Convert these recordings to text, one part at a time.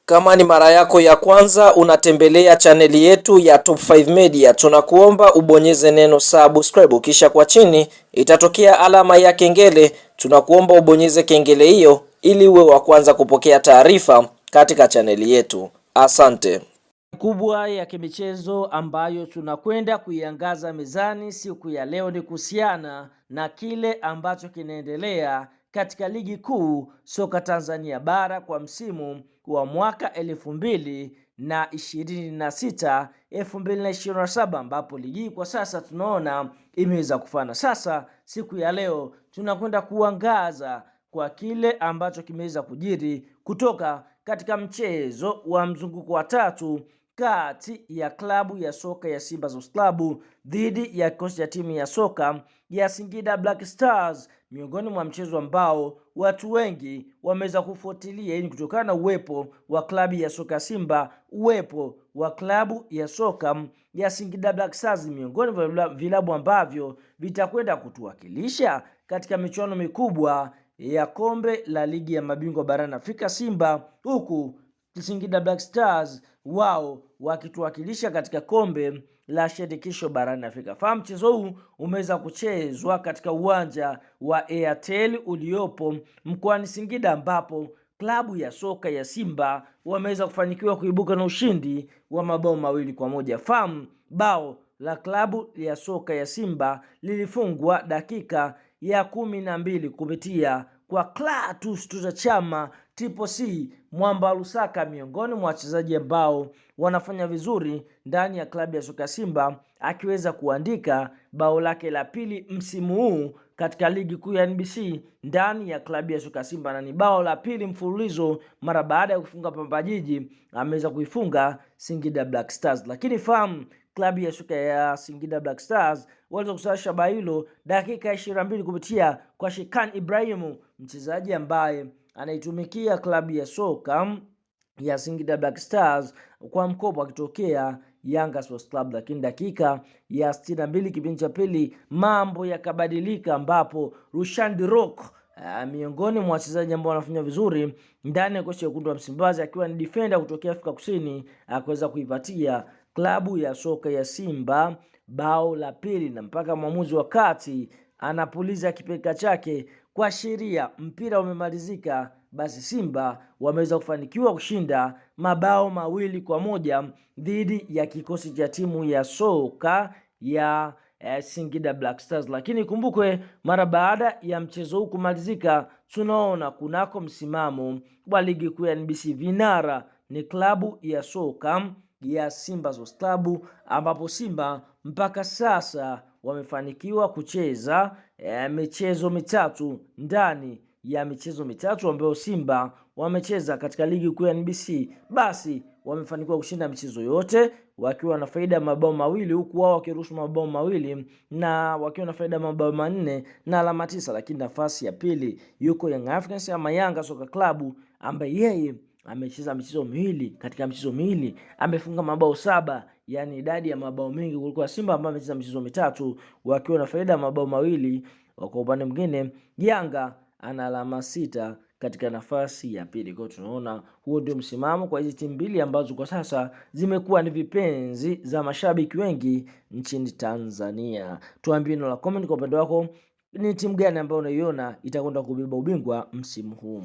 Kama ni mara yako ya kwanza unatembelea chaneli yetu ya Top 5 Media, tunakuomba ubonyeze neno subscribe, kisha kwa chini itatokea alama ya kengele. Tunakuomba ubonyeze kengele hiyo ili uwe wa kwanza kupokea taarifa katika chaneli yetu. Asante. Kubwa ya kimichezo ambayo tunakwenda kuiangaza mezani siku ya leo ni kuhusiana na kile ambacho kinaendelea katika ligi kuu soka Tanzania bara kwa msimu wa mwaka 2026-2027 ambapo ligi kwa sasa tunaona imeweza kufana. Sasa siku ya leo tunakwenda kuangaza kwa kile ambacho kimeweza kujiri kutoka katika mchezo wa mzunguko wa tatu kati ya klabu ya soka ya Simba Sports Club dhidi ya kikosi cha timu ya soka ya Singida Black Stars, miongoni mwa mchezo ambao watu wengi wameweza kufuatilia ili kutokana na uwepo wa klabu ya soka Simba, uwepo wa klabu ya soka ya Singida Black Stars, miongoni mwa vilabu ambavyo vitakwenda kutuwakilisha katika michuano mikubwa ya kombe la ligi ya mabingwa barani Afrika, Simba huku Singida Black Stars wao wakituwakilisha katika kombe la shirikisho barani Afrika. Fahamu mchezo huu umeweza kuchezwa katika uwanja wa Airtel uliopo mkoani Singida, ambapo klabu ya soka ya Simba wameweza kufanikiwa kuibuka na ushindi wa mabao 2-1. Fahamu bao la klabu ya soka ya Simba lilifungwa dakika ya 12 kupitia kwa Clatous Tuta Chama Triple C Mwamba Lusaka, miongoni mwa wachezaji ambao wanafanya vizuri ndani ya klabu ya soka Simba, akiweza kuandika bao lake la pili msimu huu katika ligi kuu ya NBC ndani ya klabu ya soka Simba, na ni bao la pili mfululizo mara baada ya kufunga Pamba Jiji ameweza kuifunga Singida Black Stars. Lakini fahamu klabu ya soka ya Singida Black Stars waliweza kusawazisha bao hilo dakika 22 kupitia kwa Shekan Ibrahimu, mchezaji ambaye anaitumikia klabu ya soka ya Singida Black Stars kwa mkopo akitokea Yanga Sports Club. Lakini dakika ya 62 kipindi cha pili mambo yakabadilika, ambapo Rushan Dirok miongoni mwa wachezaji ambao wanafanya vizuri ndani ya kocha wekundu wa Msimbazi, akiwa ni defender kutokea Afrika Kusini, akaweza kuipatia klabu ya soka ya Simba bao la pili, na mpaka mwamuzi wa kati anapuliza kipeka chake kwa sheria mpira umemalizika, basi Simba wameweza kufanikiwa kushinda mabao 2-1 dhidi ya kikosi cha timu ya soka ya Singida Black Stars. Lakini kumbukwe, mara baada ya mchezo huu kumalizika, tunaona kunako msimamo wa ligi kuu ya NBC vinara ni klabu ya soka ya Simba Sports Club, ambapo Simba mpaka sasa wamefanikiwa kucheza michezo mitatu ndani ya michezo mitatu ambayo Simba wamecheza katika ligi kuu ya NBC. Basi wamefanikiwa kushinda michezo yote wakiwa na faida ya mabao 2, huku wao wakiruhusu mabao 2 na wakiwa na faida ya mabao 4 na alama 9. Lakini nafasi ya pili yuko Young Africans ama Yanga Soka Club, ambaye yeye amecheza michezo miwili, katika michezo miwili amefunga mabao 7, yani idadi ya mabao mengi kuliko Simba ambao amecheza michezo mitatu wakiwa na faida ya mabao 2. Kwa upande mwingine Yanga ana alama 6 katika nafasi ya pili. Kwa tunaona huo ndio msimamo kwa hizi timu mbili ambazo kwa sasa zimekuwa ni vipenzi za mashabiki wengi nchini Tanzania. Tuambie neno la comment kwa upande wako, ni timu gani ambayo unaiona itakwenda kubeba ubingwa msimu huu?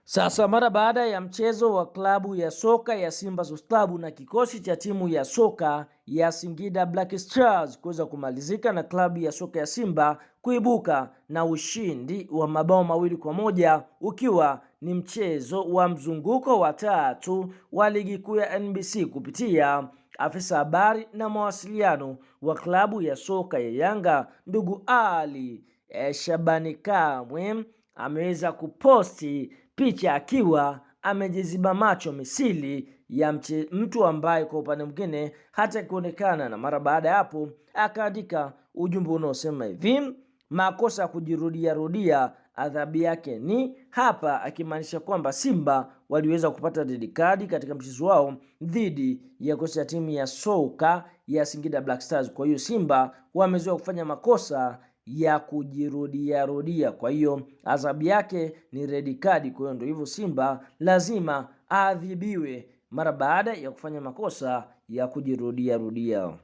Sasa mara baada ya mchezo wa klabu ya soka ya Simba Sports Club na kikosi cha timu ya soka ya Singida Black Stars kuweza kumalizika na klabu ya soka ya Simba kuibuka na ushindi wa mabao 2-1, ukiwa ni mchezo wa mzunguko wa tatu wa ligi kuu ya NBC, kupitia afisa habari na mawasiliano wa klabu ya soka ya Yanga ndugu Ali Shabani Kamwe ameweza kuposti picha akiwa amejiziba macho misili ya mtu ambaye kwa upande mwingine hata kuonekana, na mara baada ya hapo akaandika ujumbe unaosema hivi: makosa ya kujirudia rudia adhabu yake ni hapa, akimaanisha kwamba Simba waliweza kupata red card katika mchezo wao dhidi ya kocha ya timu ya soka ya Singida Black Stars. Kwa hiyo Simba wamezoea kufanya makosa ya kujirudia. Kwa hiyo adhabu yake ni red card. Kwa hiyo ndio hivyo, Simba lazima aadhibiwe mara baada ya kufanya makosa ya kujirudia rudia.